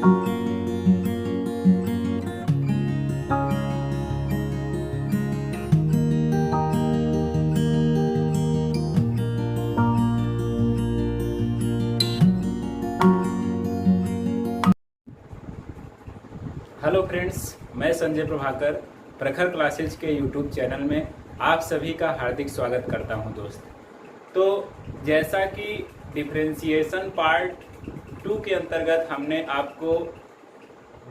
Hello friends, मैं संजय प्रभाकर प्रखर classes के यूट्यूब चैनल में आप सभी का हार्दिक स्वागत करता हूं दोस्त। तो जैसा कि डिफरेंशिएशन पार्ट 2 के अंतर्गत हमने आपको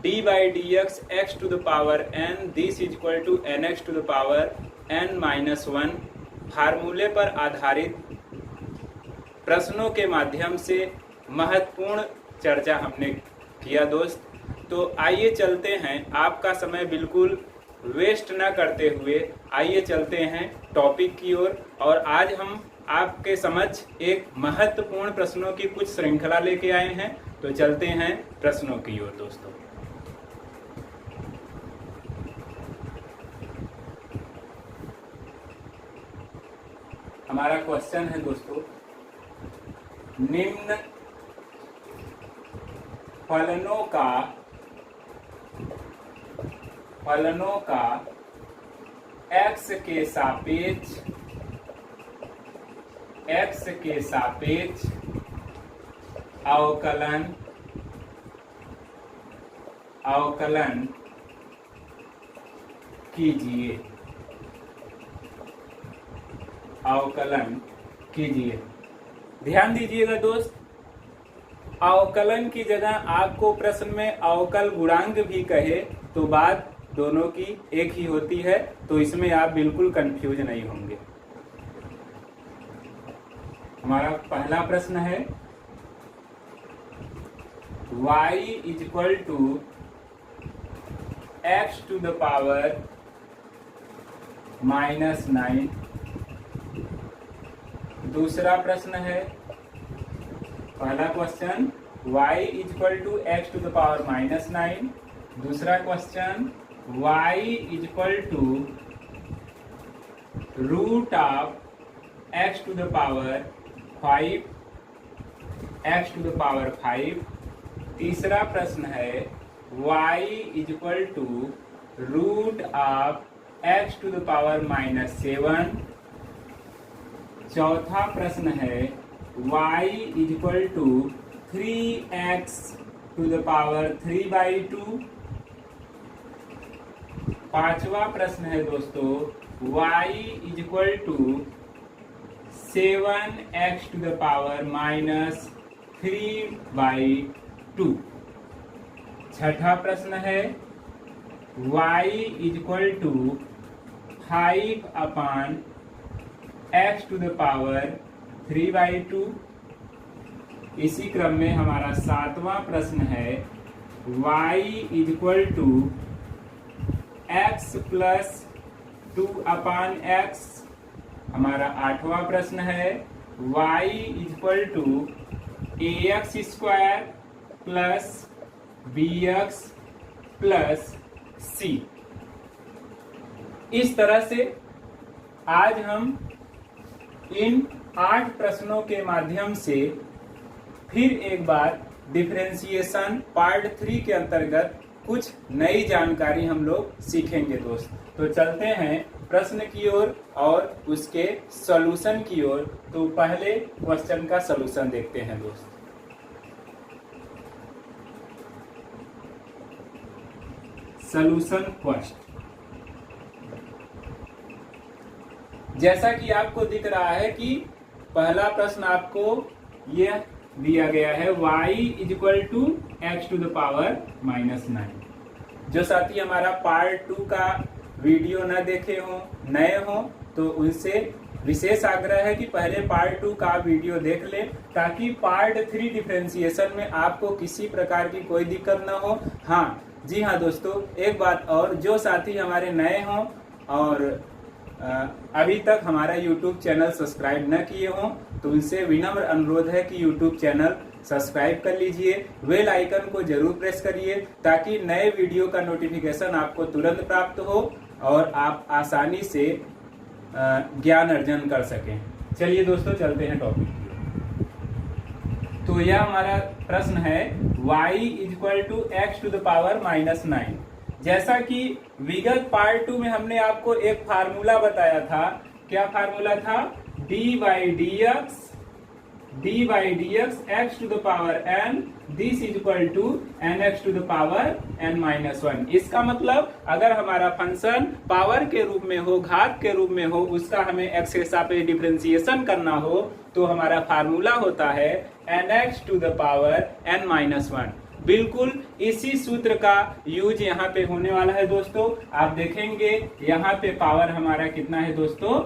d by d x x to the power n this equal to n x to the power n minus 1 फार्मूले पर आधारित प्रश्नों के माध्यम से महत्वपूर्ण चर्चा हमने किया दोस्त। तो आइए चलते हैं, आपका समय बिल्कुल वेस्ट ना करते हुए आइए चलते हैं टॉपिक की ओर। और आज हम आपके समक्ष एक महत्वपूर्ण प्रश्नों की कुछ श्रृंखला लेके आए हैं। तो चलते हैं प्रश्नों की ओर दोस्तों। हमारा क्वेश्चन है दोस्तों, निम्न फलनों का x के सापेक्ष अवकलन कीजिए। ध्यान दीजिएगा दोस्त, अवकलन की जगह आपको प्रश्न में अवकल गुणांक भी कहे तो बात दोनों की एक ही होती है, तो इसमें आप बिल्कुल कंफ्यूज नहीं होंगे। हमारा पहला प्रश्न है, y equal to x to the power minus 9। दूसरा प्रश्न है, पहला question y equal to x to the power minus 9। दूसरा question y equal to root of x to the power 5। तीसरा प्रश्न है y equal to root of x to the power minus 7। चौथा प्रश्न है y equal to 3x to the power 3/2। पांचवा प्रश्न है दोस्तों, y equal to 7x to the power minus 3/2। छठा प्रश्न है y equal to 5/x to the power 3/2। इसी क्रम में हमारा सातवां प्रश्न है y equal to x plus 2/x। हमारा आठवां प्रश्न है y equal to ax square plus bx plus c। इस तरह से आज हम इन 8 प्रश्नों के माध्यम से फिर एक बार डिफरेंशिएशन पार्ट 3 के अंतर्गत कुछ नई जानकारी हम लोग सीखेंगे दोस्त। तो चलते हैं प्रश्न की ओर और उसके सॉल्यूशन की ओर। तो पहले क्वेश्चन का सॉल्यूशन देखते हैं दोस्त। सॉल्यूशन क्वेश्चन, जैसा कि आपको दिख रहा है कि पहला प्रश्न आपको यह दिया गया है y equal to x to the power minus 9। जो साथी हमारा पार्ट 2 का वीडियो न देखे हो, नए हो, तो उनसे विशेष आग्रह है कि पहले पार्ट 2 का वीडियो देख लें, ताकि पार्ट 3 डिफरेंशिएशन में आपको किसी प्रकार की कोई दिक्कत न हो। हाँ जी हाँ दोस्तों, एक बात और, जो साथी हमारे नए हों और अभी तक हमारा YouTube चैनल सब्सक्राइब न किए हों, तो उनसे विनम्र अनुरोध है कि YouTube चैनल सब्सक्राइब कर लीजिए, बेल आइकन को जरूर प्रेस करिए, ताकि नए वीडियो का नोटिफिकेशन आपको तुरंत प्राप्त हो और आप आसानी से ज्ञान अर्जन कर सकें। चलिए दोस्तों, चलते हैं टॉपिक की। तो यह हमारा प्रश्न है y equal to x to the power minus 9। जैसा कि विगत पार्ट 2 में हमने आपको एक फार्मूला बताया था, क्या फार्मूला था, dy dx x to the power n this is equal to n x to the power n minus 1। इसका मतलब अगर हमारा फंक्शन पावर के रूप में हो, घात के रूप में हो, उसका हमें x के सापेक्ष डिफरेंशिएशन करना हो तो हमारा फार्मूला होता है n x to the power n minus 1। बिल्कुल इसी सूत्र का यूज यहाँ पे होने वाला है दोस्तों। आप देखेंगे यहाँ पे पावर हमारा कितना है दोस्तों,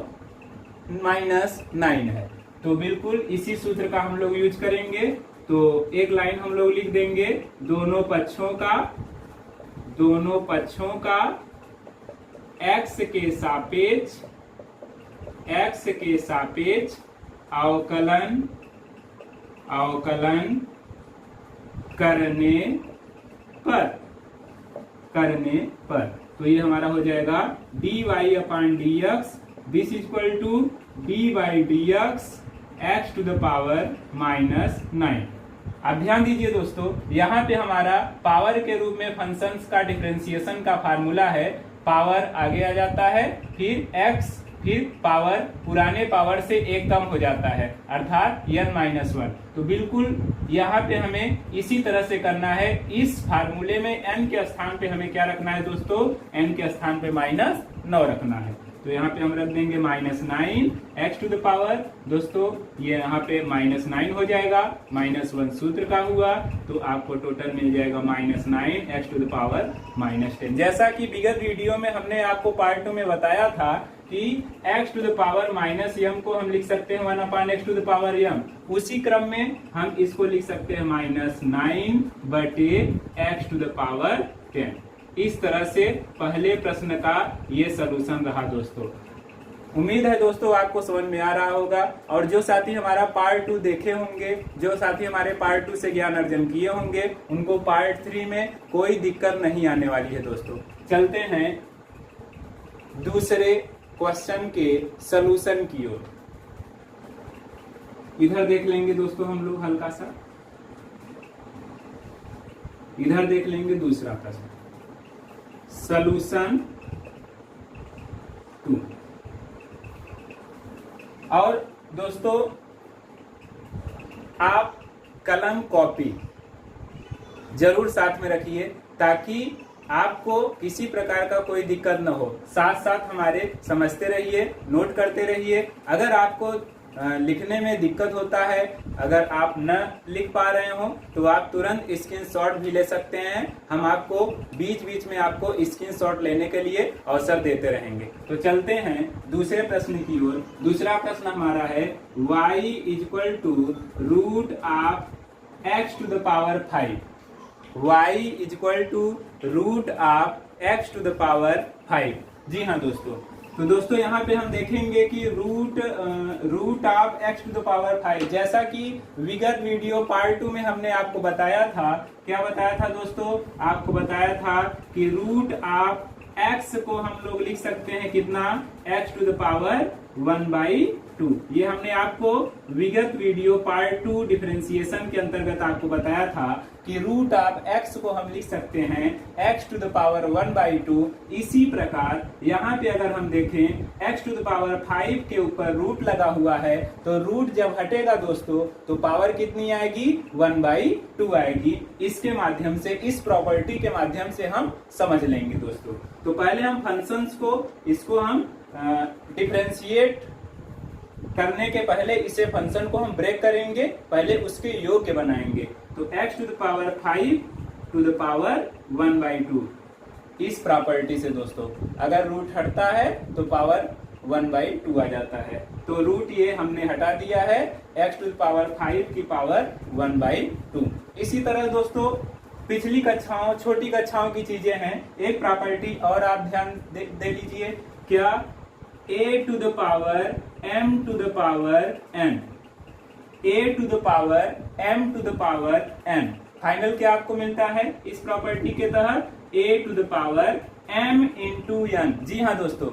-9 है। तो बिल्कुल इसी सूत्र का हम लोग यूज करेंगे। तो एक लाइन हम लोग लिख देंगे, दोनों पक्षों का x के सापेक्ष अवकलन करने पर तो ये हमारा हो जाएगा dy upon dx this equal to dy/dx x to the power -9। अब ध्यान दीजिए दोस्तों, यहाँ पे हमारा पावर के रूप में फंक्शंस का डिफरेंशिएशन का फार्मूला है, पावर आगे आ जाता है, फिर x, फिर पावर पुराने पावर से एक कम हो जाता है अर्थात n-1। तो बिल्कुल यहाँ पे हमें इसी तरह से करना है। इस फार्मूले में n के स्थान पे हमें क्या रखना है दोस्तों, n के स्थान पे -9 रखना है। तो यहाँ पे हम रख देंगे -9 x टू द पावर, दोस्तों ये यहाँ पे -9 हो जाएगा, -1 सूत्र का हुआ, तो आपको टोटल मिल जाएगा -9 x टू द पावर -10। जैसा कि विगत वीडियो में हमने आपको पार्ट 2 में बताया था कि x to the power -m को हम लिख सकते हैं 1/x to the power m, उसी क्रम में हम इसको लिख सकते हैं -9/x टू द पावर 10। इस तरह से पहले प्रश्न का ये सलूशन रहा दोस्तों। उम्मीद है दोस्तों आपको समझ में आ रहा होगा, और जो साथी हमारा पार्ट 2 देखे होंगे, जो साथी हमारे पार्ट 2 से ज्ञान अर्जन किए होंगे, उनको पार्ट 3 में कोई दिक्कत नहीं आने वाली है दोस्तों। चलते हैं दूसरे क्वेश्चन के सलूशन की ओर। इधर देख लेंगे दोस्तों हम लोग हल्का सा, इधर देख लेंगे दूसरा प्रश्न, सलूशन 2। और दोस्तों आप कलम कॉपी जरूर साथ में रखिए ताकि आपको किसी प्रकार का कोई दिक्कत न हो। साथ साथ हमारे समझते रहिए, नोट करते रहिए। अगर आपको लिखने में दिक्कत होता है, अगर आप न लिख पा रहे हो तो आप तुरंत स्क्रीनशॉट भी ले सकते हैं। हम आपको बीच बीच में आपको स्क्रीनशॉट लेने के लिए अवसर देते रहेंगे। तो चलते हैं दूसरे प्रश्न की ओर। दूसरा प्रश्न हमारा है y equal to root of x to the power 5। y equal to root of x to the power 5। जी हाँ दोस्तों, तो दोस्तों यहाँ पे हम देखेंगे कि root of x to the power 5, जैसा कि विगत वीडियो पार्ट 2 में हमने आपको बताया था। क्या बताया था दोस्तों, आपको बताया था कि रूट ऑफ x को हम लोग लिख सकते हैं कितना, x टू द पावर 1/2। ये हमने आपको विगत वीडियो पार्ट 2 डिफरेंशिएशन के अंतर्गत आपको बताया था कि रूट ऑफ x को हम लिख सकते हैं x टू द पावर 1/2। इसी प्रकार यहाँ पे अगर हम देखें x टू द पावर 5 के ऊपर रूट लगा हुआ है, तो रूट जब हटेगा दोस्तों तो पावर कितनी आएगी, 1/2 आएगी। इसके माध्यम से, इस प्रॉपर्टी के माध्यम से हम समझ लेंगे दोस्तों। तो पहले हम फंक्शंस को, इसको हम डिफरेंशिएट करने के पहले इसे फंक्शन को हम ब्रेक करेंगे, पहले उसके योग्य बनाएंगे। तो x to the power 5 to the power 1/2, इस प्रॉपर्टी से दोस्तों अगर रूट हटता है तो पावर 1/2 आ जाता है। तो रूट ये हमने हटा दिया है, x टू द पावर 5 की पावर 1/2। इसी तरह दोस्तों पिछली कक्षाओं, छोटी कक्षाओं की चीजें हैं। एक प्रॉपर्टी और आप ध्यान दे लीजिए, क्या a to the power m to the power n, a to the power m to the power n, final क्या आपको मिलता है इस प्रॉपर्टी के तहत, a to the power m into n। जी हाँ दोस्तों,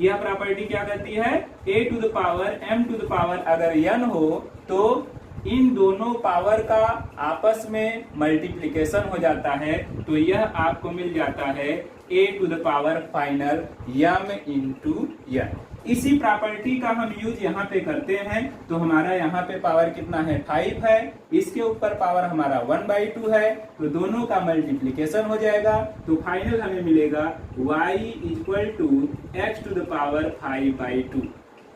यह प्रॉपर्टी क्या कहती है, a to the power m to the power अगर n हो तो इन दोनों पावर का आपस में मल्टीप्लिकेशन हो जाता है तो यह आपको मिल जाता है a to the power final m into n। इसी प्रॉपर्टी का हम यूज यहाँ पे करते हैं तो हमारा यहाँ पे पावर कितना है 5 है, इसके ऊपर पावर हमारा 1/2 है, तो दोनों का मल्टीप्लिकेशन हो जाएगा तो फाइनल हमें मिलेगा y equal to x to the power 5/2।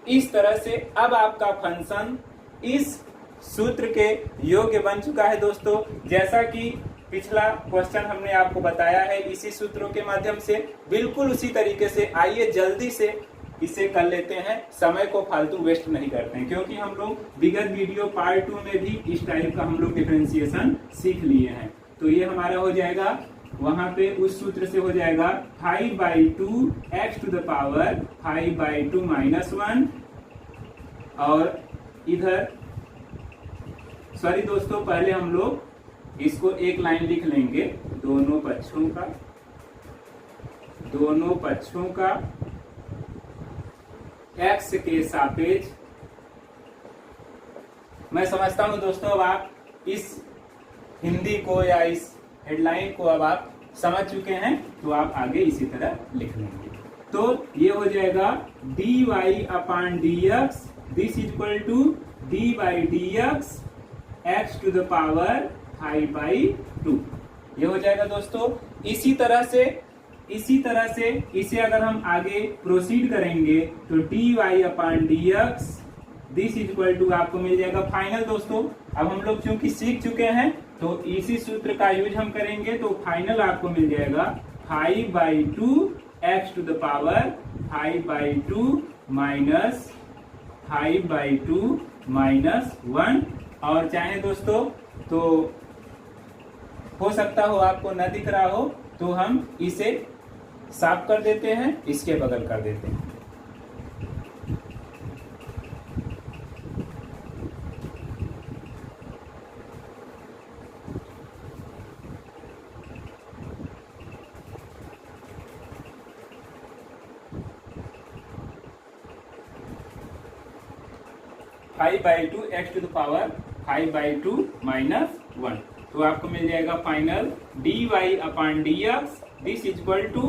इस तरह से अब आपका फंक्शन इस सूत्र के योग्य बन चुका है दोस्तों। जैसा कि पिछला क्वेश्चन हमने आपको बताया है इसी सूत्रों के माध्यम से, बिल्कुल उसी तरीके से आइए जल्दी से इसे कर लेते हैं, समय को फालतू वेस्ट नहीं करते हैं, क्योंकि हम लोग विगत वीडियो पार्ट 2 में भी इस टाइप का हम लोग डिफरेंशिएशन सीख लिए हैं। तो ये हमारा हो जाएगा, वहां पे उस सूत्र से हो जाएगा 5/2 x to the power 5/2 minus 1, और इधर सॉरी दोस्तों पहले हम लोग इसको एक लाइन लिख लेंगे, दोनों पक्षों का x के सापेक्ष। मैं समझता हूं दोस्तों अब आप इस हिंदी को या इस हेडलाइन को अब आप समझ चुके हैं, तो आप आगे इसी तरह लिख लेंगे। तो ये हो जाएगा dy/dx this equal to d/dx x to the power 5/2। ये हो जाएगा दोस्तों। इसी तरह से इसे अगर हम आगे प्रोसीड करेंगे तो dy/dx दिस इक्वल टू आपको मिल जाएगा फाइनल। दोस्तों अब हम लोग चूंकि सीख चुके हैं तो इसी सूत्र का यूज हम करेंगे, तो फाइनल आपको मिल जाएगा 5/2 x to the power 5/2 minus 5/2 minus 1। और चाहे दोस्तों तो हो सकता हो आपको न दिख रहा हो तो हम इसे साफ कर देते हैं, इसके बगल कर देते हैं। Five by two x to the power 5/2 minus 1, तो आपको मिल जाएगा final dy/dx this equal to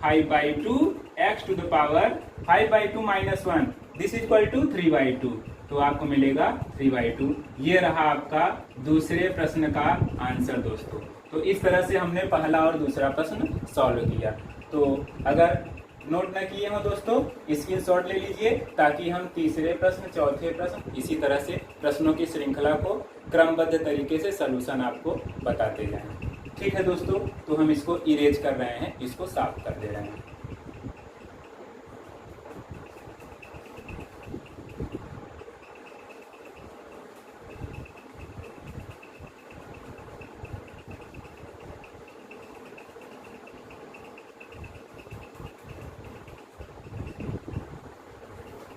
5/2 x to the power 5/2 minus 1 this equal to 3/2, तो आपको मिलेगा 3/2। ये रहा आपका दूसरे प्रश्न का आंसर दोस्तों। तो इस तरह से हमने पहला और दूसरा प्रश्न सॉल्व किया। तो अगर नोट न किए हो दोस्तों स्क्रीनशॉट ले लीजिए, ताकि हम तीसरे प्रश्न, चौथे प्रश्न, इसी तरह से प्रश्नों की श्रृंखला को क्रमबद्ध तरीके से सलूशन आपको बताते जाएं। ठीक है दोस्तों, तो हम इसको इरेज कर रहे हैं, इसको साफ कर दे रहे हैं।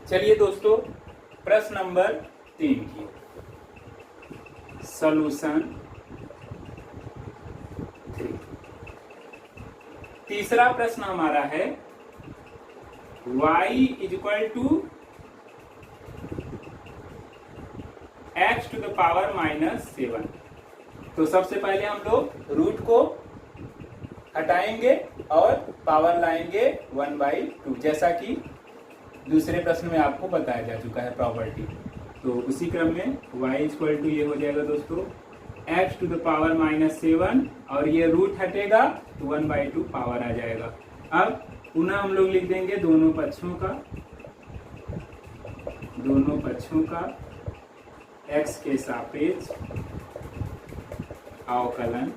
चलिए दोस्तों प्रश्न नंबर 3 की सॉल्यूशन 3। तीसरा प्रश्न हमारा है y equal to x to the power -7। तो सबसे पहले हम लोग रूट को हटाएंगे और पावर लाएंगे 1/2, जैसा कि दूसरे प्रश्न में आपको बताया जा चुका है प्रॉपर्टी। तो उसी क्रम में y इक्वल टू ये हो जाएगा दोस्तों x टू द पावर -7, और ये रूट हटेगा तो 1/2 पावर आ जाएगा। अब पुनः हम लोग लिख देंगे दोनों पक्षों का x के सापेक्ष अवकलन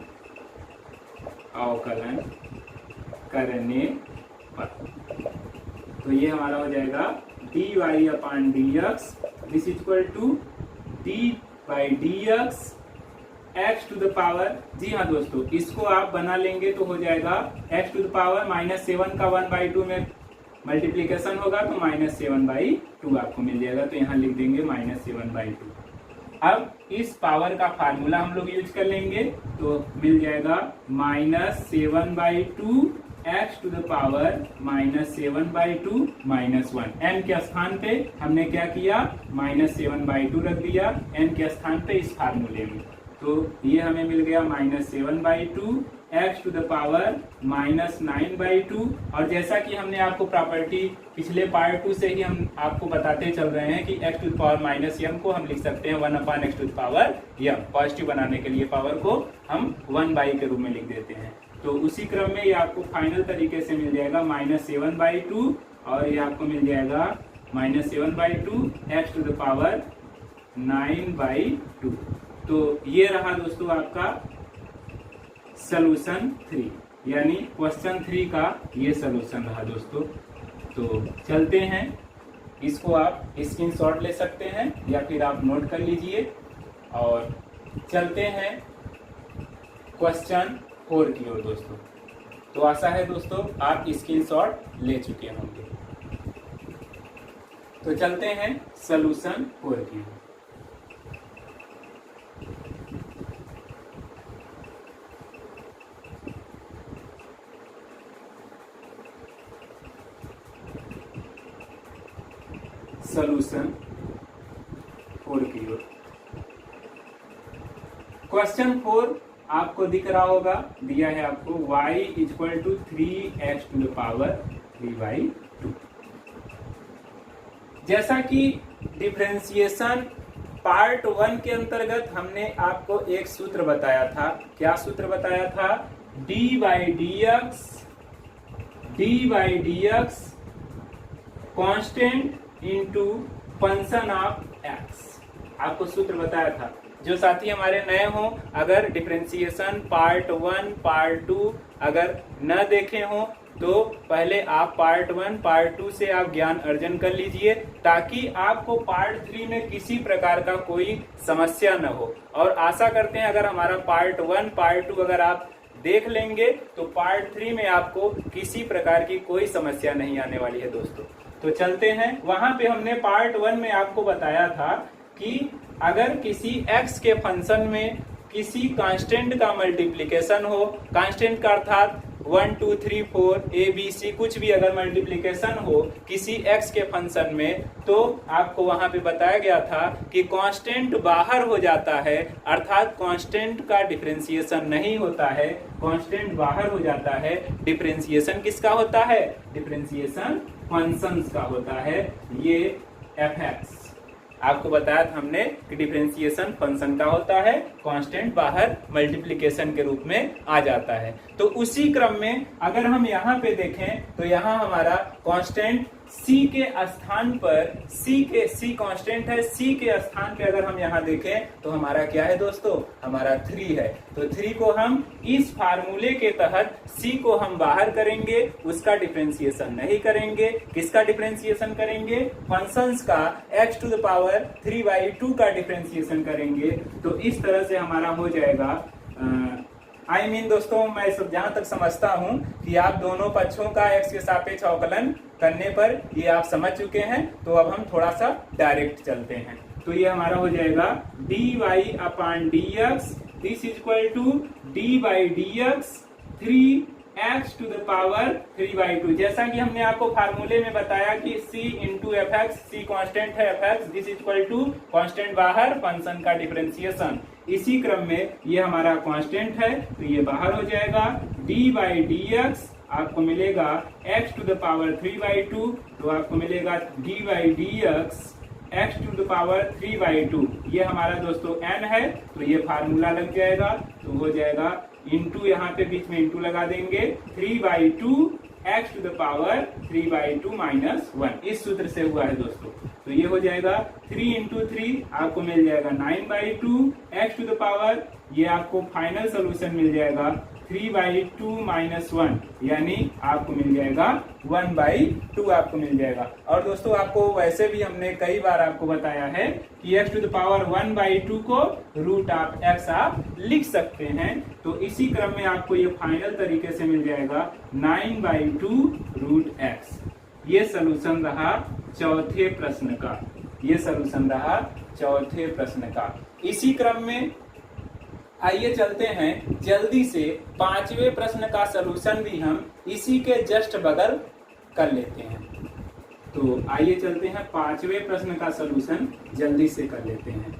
करने पर। तो ये हमारा हो जाएगा dy/dx this equal to d/dx x to the power, जी हाँ दोस्तों इसको आप बना लेंगे तो हो जाएगा x टू द पावर -7 का 1/2 में मल्टीप्लीकेशन होगा तो -7/2 आपको मिल जाएगा। तो यहाँ लिख देंगे -7/2। अब इस पावर का फार्मूला हम लोग यूज कर लेंगे, तो मिल जाएगा -7/2 x to the power -7/2 -1। n के स्थान पे हमने क्या किया, -7/2 रख दिया n के स्थान पे इस फार्मूले में। तो ये हमें मिल गया -7/2 एक्स टू द पावर -9/2। और जैसा कि हमने आपको प्रॉपर्टी पिछले पार्ट 2 से ही हम आपको बताते चल रहे हैं कि x to the power -m को हम लिख सकते हैं 1/x to the power m। Positive बनाने के लिए पावर को हम 1/के रूप में लिख देते हैं। तो उसी क्रम में ये आपको फाइनल तरीके से मिल जाएगा -7/2 और ये आपको मिल जाएगा -7/2 एक्स टू द पावर 9/2। तो ये रहा दोस्तों आपका सॉल्यूशन 3, यानी क्वेश्चन 3 का ये सॉल्यूशन रहा दोस्तों। तो चलते हैं, इसको आप स्क्रीनशॉट ले सकते हैं या फिर आप नोट कर लीजिए और चलते हैं क्वेश्चन 4 की ओर दोस्तों। तो आशा है दोस्तों आप स्क्रीनशॉट ले चुके होंगे। तो चलते हैं सॉल्यूशन 4 की ओर। सॉल्यूशन 4 की ओर। क्वेश्चन 4 आपको दिख रहा होगा, दिया है आपको y = 3x to the power 3/2। जैसा कि डिफरेंशिएशन पार्ट 1 के अंतर्गत हमने आपको एक सूत्र बताया था। क्या सूत्र बताया था? d/dx constant into function of x। आपको सूत्र बताया था। जो साथी हमारे नए हो, अगर डिफरेंशिएशन पार्ट 1 पार्ट 2 अगर न देखे हो तो पहले आप पार्ट 1 पार्ट 2 से आप ज्ञान अर्जन कर लीजिए, ताकि आपको पार्ट 3 में किसी प्रकार का कोई समस्या न हो। और आशा करते हैं अगर हमारा पार्ट 1 पार्ट 2 अगर आप देख लेंगे तो पार्ट 3 में आपको किसी प्रकार की कोई समस्या नहीं आने वाली है दोस्तों। तो चलते हैं, वहां पे हमने पार्ट 1 में आपको बताया था कि अगर किसी x के फंक्शन में किसी कांस्टेंट का मल्टीप्लिकेशन हो, कांस्टेंट का अर्थात 1 2 3 4 ABC कुछ भी अगर मल्टीप्लिकेशन हो किसी x के फंक्शन में, तो आपको वहां पे बताया गया था कि कांस्टेंट बाहर हो जाता है, अर्थात कांस्टेंट का डिफरेंशिएशन नहीं होता है, कांस्टेंट बाहर हो जाता है। डिफरेंशिएशन किसका होता है? डिफरेंशिएशन फंक्शंस का होता है। ये fx आपको बताया था हमने कि डिफरेंशिएशन फंक्शन का होता है, कांस्टेंट बाहर मल्टीप्लिकेशन के रूप में आ जाता है। तो उसी क्रम में अगर हम यहाँ पे देखें तो यहाँ हमारा कांस्टेंट c के स्थान पर c कांस्टेंट है, c के स्थान पे अगर हम यहाँ देखें तो हमारा क्या है दोस्तों? हमारा 3 है। तो 3 को हम इस फार्मूले के तहत c को हम बाहर करेंगे, उसका डिफरेंशिएशन नहीं करेंगे। किसका डिफरेंशिएशन करेंगे? फंक्शंस का x टू द पावर 3/2 का डिफरेंशिएशन करेंगे। तो इस तरह से हमारा हो जाएगा दोस्तों, मैं सब जहां तक समझता हूं कि आप दोनों पक्षों का x के सापेक्ष अवकलन करने पर ये आप समझ चुके हैं। तो अब हम थोड़ा सा डायरेक्ट चलते हैं। तो ये हमारा हो जाएगा dy/dx this equal to d/dx 3x to the power 3/2। जैसा कि हमने आपको फार्मूले में बताया कि c into fx, c constant है fx, this equal to constant बाहर फंक्शन का डिफरेंशिएशन। इसी क्रम में ये हमारा कांस्टेंट है तो ये बाहर हो जाएगा। d/dx आपको मिलेगा x टू द पावर 3/2, तो आपको मिलेगा d/dx x to the power 3/2। ये हमारा दोस्तों n है, तो ये फार्मूला लग जाएगा। तो हो जाएगा इंटू, यहाँ पे बीच में इंटू लगा देंगे, 3/2 x टू द पावर 3/2 -1। इस सूत्र से हुआ है दोस्तों। तो ये हो जाएगा 3 इंटू 3 आपको मिल जाएगा 9/2 x टू द पावर, ये आपको फाइनल सोल्यूशन मिल जाएगा 3/2 -1, यानी आपको मिल जाएगा 1/2 आपको मिल जाएगा। और दोस्तों आपको वैसे भी हमने कई बार आपको बताया है कि x टू द पावर 1/2 को रूट ऑफ x आप लिख सकते हैं। तो इसी क्रम में आपको ये फाइनल तरीके से मिल जाएगा 9/2 रूट x। ये सलूशन रहा चौथे प्रश्न का। ये सलूशन रहा चौथे प्रश्न का। इसी क्रम में आइए चलते हैं जल्दी से 5वें प्रश्न का सलूशन भी हम इसी के जस्ट बगल कर लेते हैं। तो आइए चलते हैं 5वें प्रश्न का सलूशन जल्दी से कर लेते हैं।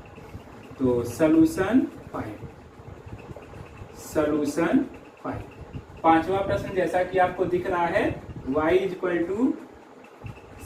तो सलूशन 5 5वां प्रश्न जैसा कि आपको दिख रहा है y =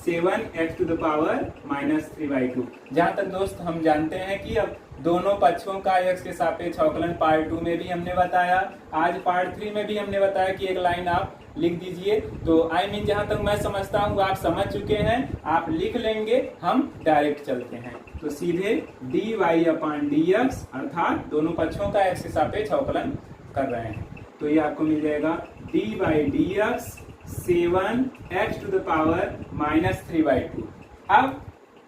7x to the power -3/2। जहां तक दोस्त हम जानते हैं कि अब दोनों पक्षों का x के सापेक्ष अवकलन पार्ट 2 में भी हमने बताया, आज पार्ट 3 में भी हमने बताया कि एक लाइन आप लिख दीजिए। तो जहां तक मैं समझता हूं आप समझ चुके हैं, आप लिख लेंगे, हम डायरेक्ट चलते हैं। तो सीधे dy/dx अर्थात दोनों पक्षों का x के सापेक्ष अवकलन कर रहे हैं। तो ये आपको मिल जाएगा d/dx 7x to the power -3/2। अब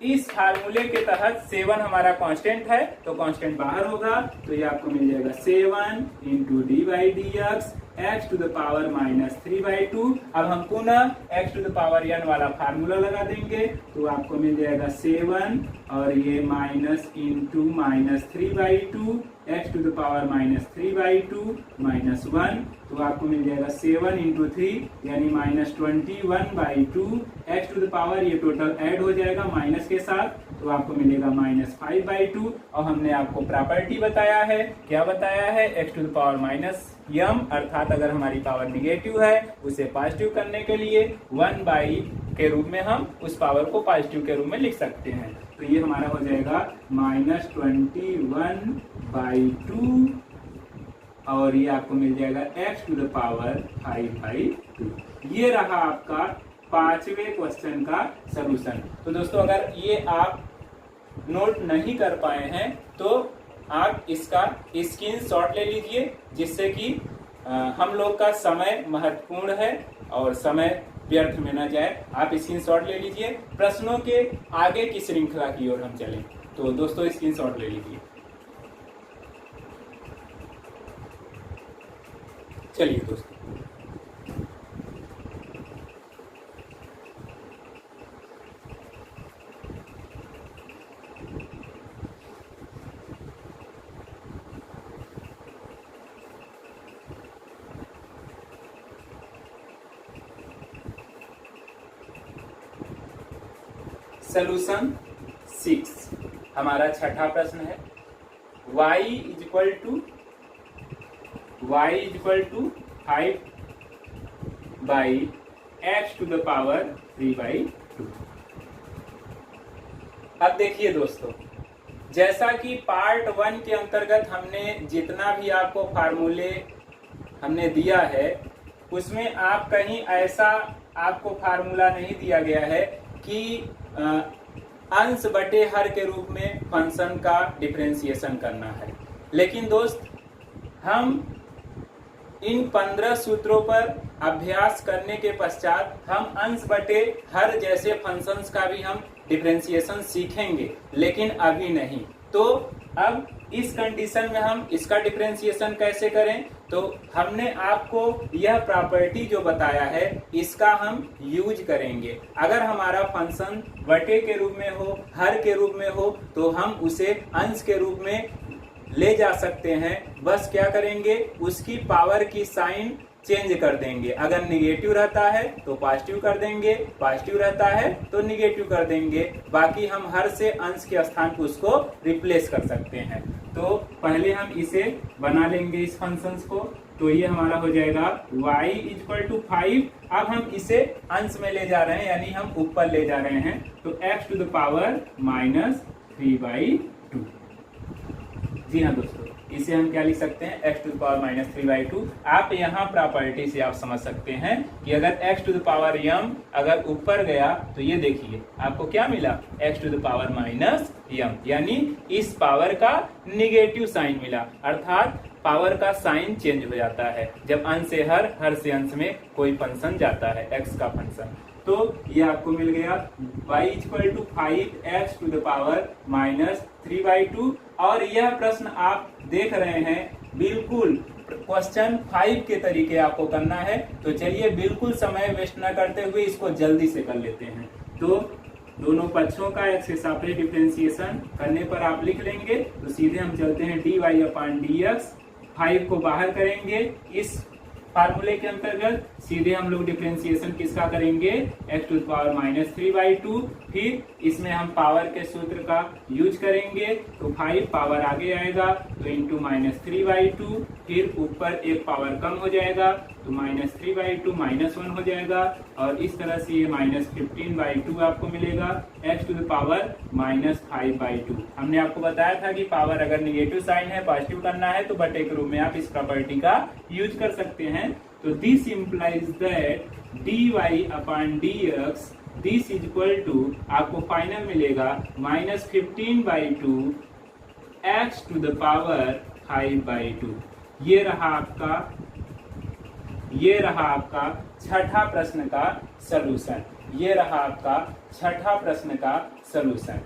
इस फार्मूले के तहत 7 हमारा कांस्टेंट है, तो कांस्टेंट बाहर होगा, तो ये आपको मिल जाएगा 7 × d/dx x to the power -3/2। अब हम पुनः x to the power n वाला फार्मूला लगा देंगे, तो आपको मिल जाएगा 7 और ये minus into -3/2 x to the power -3/2 -1, तो आपको मिल जाएगा 7 × 3 यानी -21/2 x to the power, ये टोटल ऐड हो जाएगा माइनस के साथ, तो आपको मिलेगा -5/2। और हमने आपको प्रॉपर्टी बताया है, क्या बताया है, x to the power -m अर्थात अगर हमारी पावर निगेटिव है उसे पॉजिटिव करने के लिए 1 के रूप में हम उस पावर को पॉजिटिव के रूप में लिख सकते हैं। तो ये हमारा हो जाएगा -21/2 और ये आपको मिल जाएगा x to the power 5/2। ये रहा आपका 5वें क्वेश्चन का सलूशन। तो दोस्तों अगर ये आप नोट नहीं कर पाए हैं तो आप इसका स्क्रीनशॉट ले लीजिए, जिससे कि हम लोग का समय महत्वपूर्ण है और समय व्यर्थ में न जाए। आप स्क्रीनशॉट ले लीजिए, प्रश्नों के आगे की श्रृंखला की ओर हम चलें। तो दोस्तों स्क्रीनशॉट ले लीजिए। चलिए दोस्तों, सलूशन 6 हमारा छठा प्रश्न है। y = 5/x to the power 3/2। अब देखिए दोस्तों, जैसा कि पार्ट 1 के अंतर्गत हमने जितना भी आपको फार्मूले हमने दिया है, उसमें आप कहीं ऐसा आपको फार्मूला नहीं दिया गया है कि अंश बटे हर के रूप में फंक्शन का डिफरेंशिएशन करना है। लेकिन दोस्त, हम इन 15 सूत्रों पर अभ्यास करने के पश्चात हम अंश बटे हर जैसे फंक्शंस का भी हम डिफरेंशिएशन सीखेंगे, लेकिन अभी नहीं। तो अब इस कंडीशन में हम इसका डिफरेंशिएशन कैसे करें, तो हमने आपको यह प्रॉपर्टी जो बताया है इसका हम यूज करेंगे। अगर हमारा फंक्शन बटे के रूप में हो, हर के रूप में हो, तो हम उसे अंश के रूप में ले जा सकते हैं। बस क्या करेंगे, उसकी पावर की साइन चेंज कर देंगे। अगर निगेटिव रहता है तो पॉजिटिव कर देंगे, पॉजिटिव रहता है तो निगेटिव कर देंगे। बाकी हम हर से अंश के स्थान पर उसको रिप्लेस कर सकते हैं। तो पहले हम इसे बना लेंगे इस फंक्शंस को। तो ये हमारा हो जाएगा y = 5। अब हम इसे अंश में ले जा रहे हैं, यानी हम ऊपर ले जा रहे हैं, तो x to the power -3/2। जी हाँ दोस्तों, इसे हम क्या लिख सकते हैं, x to the power -3/2। आप यहाँ प्रॉपर्टी से आप समझ सकते हैं कि अगर x to the power m अगर ऊपर गया तो ये देखिए आपको क्या मिला, x to the power -m, यानी इस पावर का निगेटिव साइन मिला, अर्थात पावर का साइन चेंज हो जाता है जब अंश से हर से अंश में कोई फंक्शन जाता है, x का फंक्शन। तो ये आपको मिल गया y = 5x to the power -3/2। और यह प्रश्न आप देख रहे हैं बिल्कुल क्वेश्चन 5 के तरीके आपको करना है। तो चलिए बिल्कुल समय वेस्ट न करते हुए इसको जल्दी से कर लेते हैं। तो दोनों पक्षों का x के सापेक्ष डिफरेंशिएशन करने पर आप लिख लेंगे। तो सीधे हम चलते हैं dy/dx, 5 को बाहर करेंगे इस फार्मूले के अंतर्गत, सीधे हम लोग डिफरेंशिएशन किसका करेंगे, x⁻³ फिर इसमें हम पावर के सूत्र का यूज करेंगे, तो 5 पावर आगे आएगा तो इंटू -3/2, फिर ऊपर एक पावर कम हो जाएगा तो -3/2 -1 हो जाएगा, और इस तरह से ये -15/2 आपको मिलेगा x⁻⁻5/2। हमने आपको बताया था कि पावर अगर निगेटिव साइन है, पॉजिटिव करना है तो बटे के रूप में आप इस प्रॉपर्टी का यूज कर सकते हैं। तो this implies that dy/dx this equal to आपको फाइनल मिलेगा -15/2 x⁵5/2। ये रहा आपका छठा प्रश्न का सलूशन। ये रहा आपका छठा प्रश्न का सलूशन।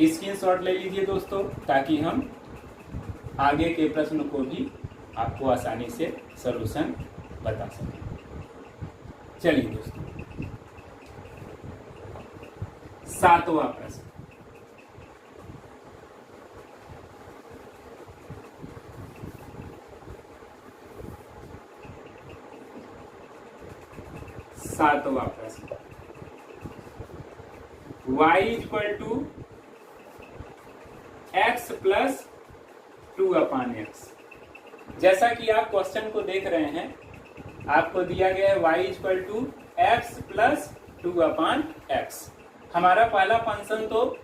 स्क्रीनशॉट ले लीजिए दोस्तों, ताकि हम आगे के प्रश्न को भी आपको आसानी से सलूशन बता सकें। चलिए दोस्तों, सातवां प्रश्न। सातवां प्रश्न, y = x + 2/x। जैसा कि आप क्वेश्चन को देख रहे हैं, आपको दिया गया है y = x + 2/x। हमारा पहला फंक्शन तो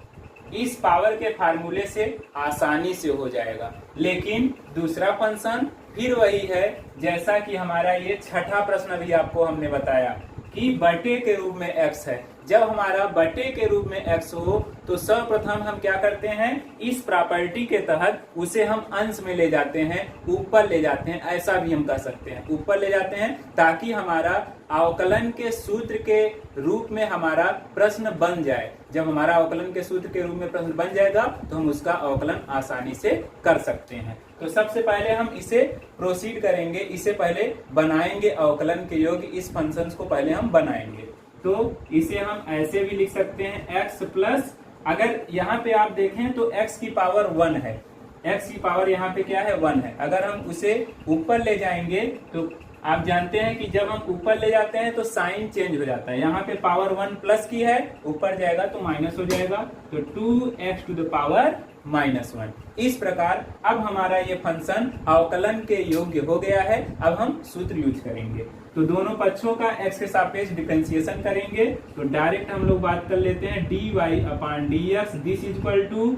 इस पावर के फार्मूले से आसानी से हो जाएगा, लेकिन दूसरा फंक्शन फिर वही है जैसा कि हमारा ये छठा प्रश्न भी आपको हमने बताया कि बटे के रूप में x है। जब हमारा बटे के रूप में x हो तो सर्वप्रथम हम क्या करते हैं, इस प्रॉपर्टी के तहत उसे हम अंश में ले जाते हैं, ऊपर ले जाते हैं, ऐसा भी हम कर सकते हैं, ऊपर ले जाते हैं ताकि हमारा अवकलन के सूत्र के रूप में हमारा प्रश्न बन जाए। जब हमारा अवकलन के सूत्र के रूप में प्रश्न बन जाएगा तो हम उसका अवकलन आसानी से कर सकते हैं। तो सबसे पहले हम इसे प्रोसीड करेंगे, इसे पहले बनाएंगे अवकलन के योग्य, इस फंक्शन को पहले हम बनाएंगे। तो इसे हम ऐसे भी लिख सकते हैं x प्लस, अगर यहाँ पे आप देखें तो x की पावर 1 है, x की पावर यहाँ पे क्या है 1 है। अगर हम उसे ऊपर ले जाएंगे तो आप जानते हैं कि जब हम ऊपर ले जाते हैं तो साइन चेंज हो जाता है। यहाँ पे पावर 1 प्लस की है, ऊपर जाएगा तो माइनस हो जाएगा, तो 2x⁻⁻1। इस प्रकार अब हमारा ये फंक्शन अवकलन के योग्य हो गया है। अब हम सूत्र यूज करेंगे, तो दोनों पक्षों का x के सापेक्ष डिफरेंशिएशन करेंगे। तो डायरेक्ट हम लोग बात कर लेते हैं dy/dx this equal to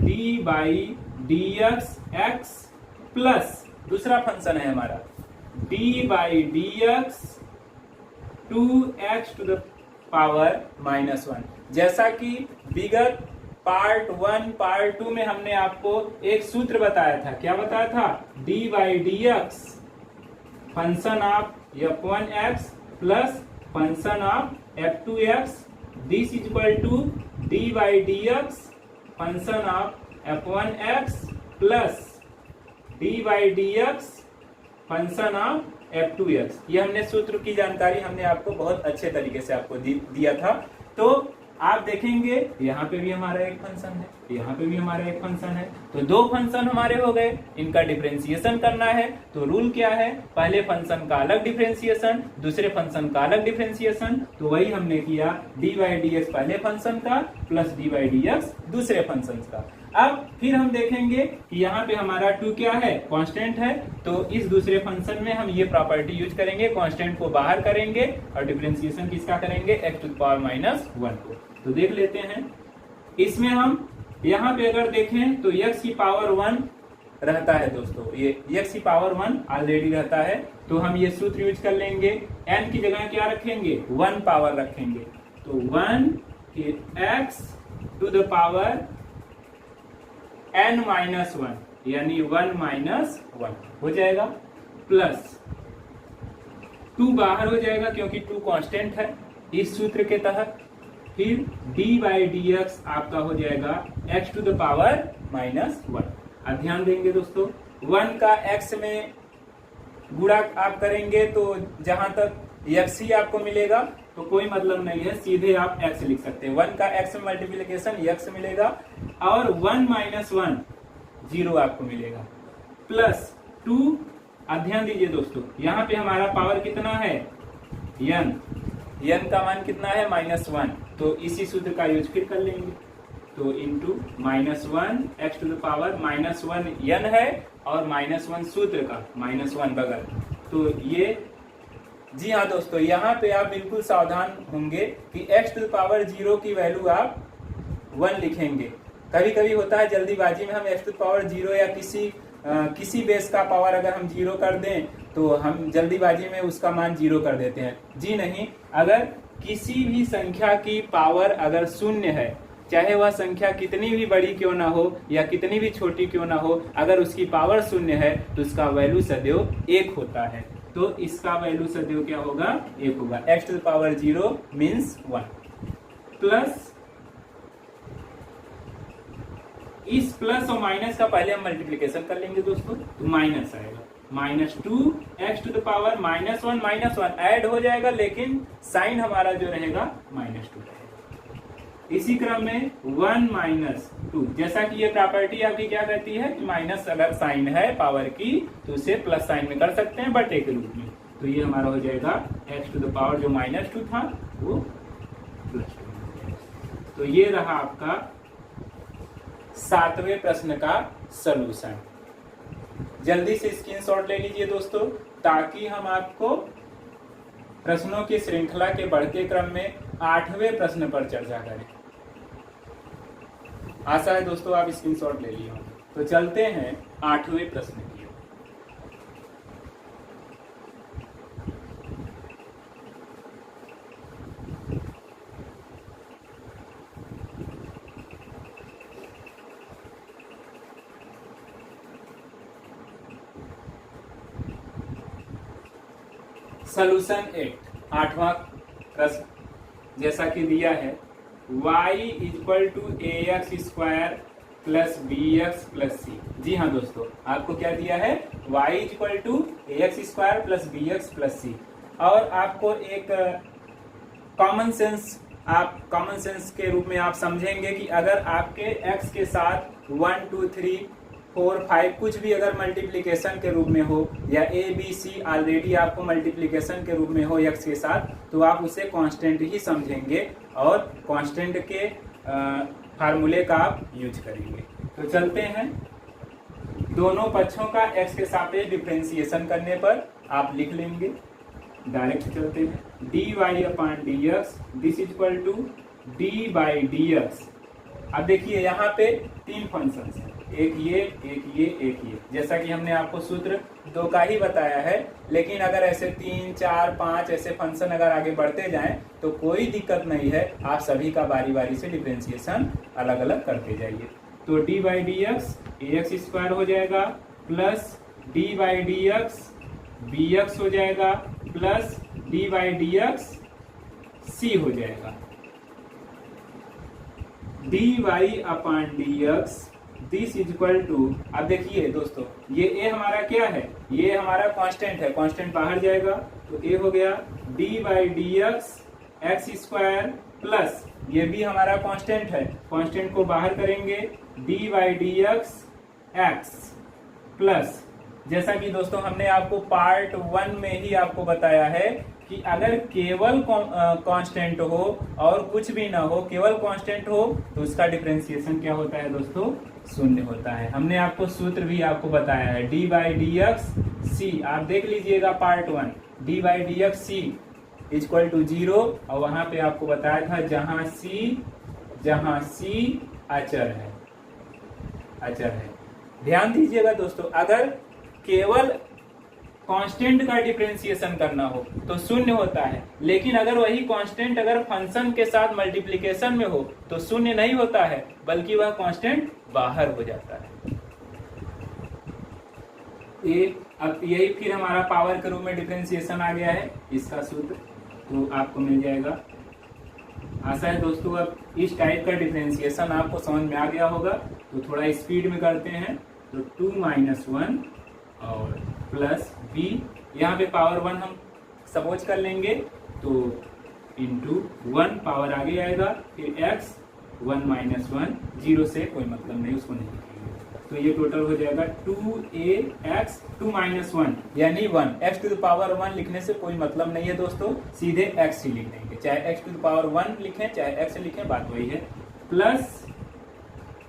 d/dx x plus दूसरा फंक्शन है हमारा d/dx 2x⁻⁻1। जैसा कि विगत पार्ट 1 पार्ट 2 में हमने आपको एक सूत्र बताया था, क्या बताया था, d/dx function of f1x plus function of f2x this equal to d/dx function of f1x plus d/dx function of f2x। ये हमने सूत्र की जानकारी हमने आपको बहुत अच्छे तरीके से आपको दिया था। तो आप देखेंगे यहाँ पे भी हमारा एक फंक्शन है, यहाँ पे भी हमारा एक फंक्शन है, तो दो फंक्शन हमारे हो गए, इनका डिफरेंशिएशन करना है। तो रूल क्या है, पहले फंक्शन का अलग डिफरेंशिएशन, दूसरे फंक्शन का अलग डिफरेंशिएशन। तो वही हमने किया, d/dx पहले फंक्शन का प्लस d/dx दूसरे फंक्शन का। अब फिर हम देखेंगे कि यहाँ पे हमारा 2 क्या है, कांस्टेंट है, तो इस दूसरे फंक्शन में हम ये प्रॉपर्टी यूज करेंगे, कांस्टेंट को बाहर करेंगे और डिफरेंशिएशन किसका करेंगे, x⁻⁻1 को। तो देख लेते हैं, इसमें हम यहाँ पे अगर देखें तो x की पावर 1 रहता है दोस्तों, ये x की पावर 1 ऑलरेडी रहता है। तो हम ये सूत्र यूज कर लेंगे, n की जगह क्या रखेंगे, 1 पावर रखेंगे, तो 1 x⁻n-1 यानी 1-1 हो जाएगा, प्लस 2 बाहर हो जाएगा क्योंकि 2 कांस्टेंट है इस सूत्र के तहत। फिर d/dx आपका हो जाएगा x⁻⁻1। अब ध्यान देंगे दोस्तों, 1 का x में गुणा आप करेंगे तो जहां तक x ही आपको मिलेगा, तो कोई मतलब नहीं है, सीधे आप x लिख सकते हैं। 1 का x में मल्टीप्लीकेशन x मिलेगा और 1 - 1 0 आपको मिलेगा, प्लस 2। अब ध्यान दीजिए दोस्तों, यहाँ पे हमारा पावर कितना है n का मान कितना है -1, तो इसी सूत्र का यूज फिर कर लेंगे। तो into -1 x to the power -1 n है और -1 सूत्र का -1 बगल, तो ये जी हाँ दोस्तों, यहाँ पे आप बिल्कुल सावधान होंगे कि x टू द पावर 0 की वैल्यू आप 1 लिखेंगे। कभी कभी होता है जल्दीबाजी में हम x टू द पावर 0 या किसी बेस का पावर अगर हम 0 कर दें तो हम जल्दीबाजी में उसका मान 0 कर देते हैं। जी नहीं, अगर किसी भी संख्या की पावर अगर शून्य है, चाहे वह संख्या कितनी भी बड़ी क्यों ना हो या कितनी भी छोटी क्यों ना हो, अगर उसकी पावर शून्य है तो उसका वैल्यू सदैव 1 होता है। तो इसका वैल्यू सदैव क्या होगा, 1 होगा। x to the power 0 means 1, plus इस प्लस और माइनस का पहले हम मल्टीप्लीकेशन कर लेंगे दोस्तों, तो माइनस आएगा, -2 x to the power -1 -1 add हो जाएगा, लेकिन साइन हमारा जो रहेगा -2 रहेगा। इसी क्रम में 1 - 2, जैसा कि ये प्रॉपर्टी आपकी क्या कहती है कि माइनस अगर साइन है पावर की तो उसे प्लस साइन में कर सकते हैं बटे के रूप में, तो ये हमारा हो जाएगा x टू द पावर जो -2 था वो +2। तो ये रहा आपका 7वें प्रश्न का सलूशन। जल्दी से स्क्रीनशॉट ले लीजिए दोस्तों, ताकि हम आपको प्रश्नों की श्रृंखला के बढ़ते क्रम में 8वें प्रश्न पर चर्चा करें। आशा है दोस्तों आप स्क्रीनशॉट ले लिए होंगे। तो चलते हैं 8वें प्रश्न की। सॉल्यूशन 8, 8वां प्रश्न जैसा कि दिया है, y = ax² + bx + c। जी हाँ दोस्तों, आपको क्या दिया है, y = ax² + bx + c, और आपको एक कॉमन सेंस के रूप में आप समझेंगे कि अगर आपके x के साथ 1 2 3 4 5 कुछ भी अगर मल्टीप्लिकेशन के रूप में हो, या a b c ऑलरेडी आपको मल्टीप्लिकेशन के रूप में हो x के साथ, तो आप उसे कांस्टेंट ही समझेंगे और कांस्टेंट के फार्मूले का आप यूज करेंगे। तो चलते हैं, दोनों पक्षों का x के सापेक्ष डिफरेंशिएशन करने पर आप लिख लेंगे। डायरेक्ट चलते हैं, dy/dx this equal to d/dx। अब देखिए यहाँ पे 3 फंक्शंस हैं, एक ये, जैसा कि हमने आपको सूत्र 2 का ही बताया है, लेकिन अगर ऐसे 3 4 5 ऐसे फंक्शन अगर आगे बढ़ते जाएं तो कोई दिक्कत नहीं है, आप सभी का बारी बारी से डिफरेंशिएशन अलग अलग करते जाइए। तो d/dx ax² हो जाएगा, प्लस d/dx bx हो जाएगा, प्लस d/dx c हो जाएगा। dy/dx दिस इक्वल टू, अब देखिए दोस्तों, ये a हमारा क्या है, ये हमारा कांस्टेंट है, कांस्टेंट बाहर जाएगा तो a हो गया d/dx x² प्लस ये भी हमारा कांस्टेंट है, कांस्टेंट को बाहर करेंगे d/dx x प्लस, जैसा कि दोस्तों हमने आपको पार्ट 1 में ही आपको बताया है कि अगर केवल कांस्टेंट हो और कुछ भी ना हो, केवल कांस्टेंट हो, तो उसका डिफरेंशिएशन क्या होता है दोस्तों, 0 होता है। हमने आपको सूत्र भी आपको बताया है, d/dx c, आप देख लीजिएगा पार्ट 1, d/dx c = 0, और वहां पे आपको बताया था जहां c अचर है। ध्यान दीजिएगा दोस्तों, अगर केवल कांस्टेंट का डिफरेंशिएशन करना हो तो 0 होता है, लेकिन अगर वही कांस्टेंट अगर फंक्शन के साथ मल्टीप्लिकेशन में हो तो 0 नहीं होता है, बल्कि वह कांस्टेंट बाहर हो जाता है। अब यही फिर हमारा पावर के रूप में डिफरेंशिएशन आ गया है, इसका सूत्र तो आपको मिल जाएगा। आशा है दोस्तों अब इस टाइप का डिफरेंशिएशन आपको समझ में आ गया होगा। तो थोड़ा स्पीड में करते हैं, तो 2 - 1 और प्लस b, यहाँ पे पावर 1 हम सपोज कर लेंगे, तो इंटू 1 पावर आगे आएगा, फिर x 1 माइनस 1, 0 से कोई मतलब नहीं, उसको नहीं लिखेंगे। तो ये टोटल हो जाएगा 2ax 2 माइनस 1 यानी 1। x टू द पावर 1 लिखने से कोई मतलब नहीं है दोस्तों, सीधे x ही लिख देंगे, चाहे x टू द पावर 1 लिखें चाहे x लिखें, बात वही है। प्लस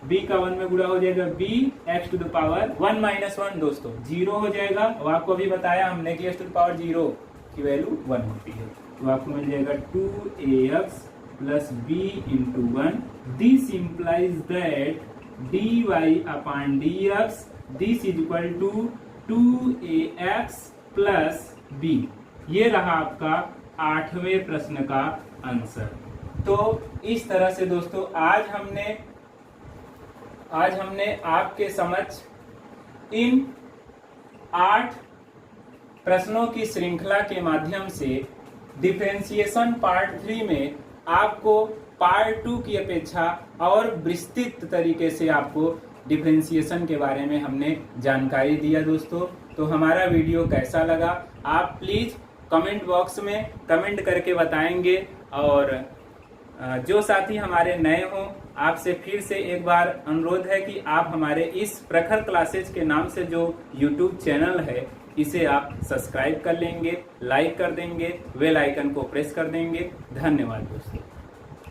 b का 1 में गुणा हो जाएगा b x to the power 1 minus 1 दोस्तों 0 हो जाएगा। अब आपको अभी बताया हमने कि x टू द पावर 0 की वैल्यू 1 होती है, तो आपको मिल जाएगा 2ax plus b into 1। This implies that dy upon dx this is equal to 2ax plus b। ये रहा आपका 8वें प्रश्न का आंसर। तो इस तरह से दोस्तों आज हमने आपके समक्ष इन 8 प्रश्नों की श्रृंखला के माध्यम से डिफरेंशिएशन पार्ट 3 में आपको पार्ट 2 की अपेक्षा और विस्तृत तरीके से आपको डिफरेंशिएशन के बारे में हमने जानकारी दिया दोस्तों। तो हमारा वीडियो कैसा लगा आप प्लीज कमेंट बॉक्स में कमेंट करके बताएंगे, और जो साथी हमारे नए हों आपसे फिर से एक बार अनुरोध है कि आप हमारे इस प्रखर क्लासेज के नाम से जो YouTube चैनल है इसे आप सब्सक्राइब कर लेंगे, लाइक कर देंगे, बेल आइकन को प्रेस कर देंगे। धन्यवाद दोस्तों।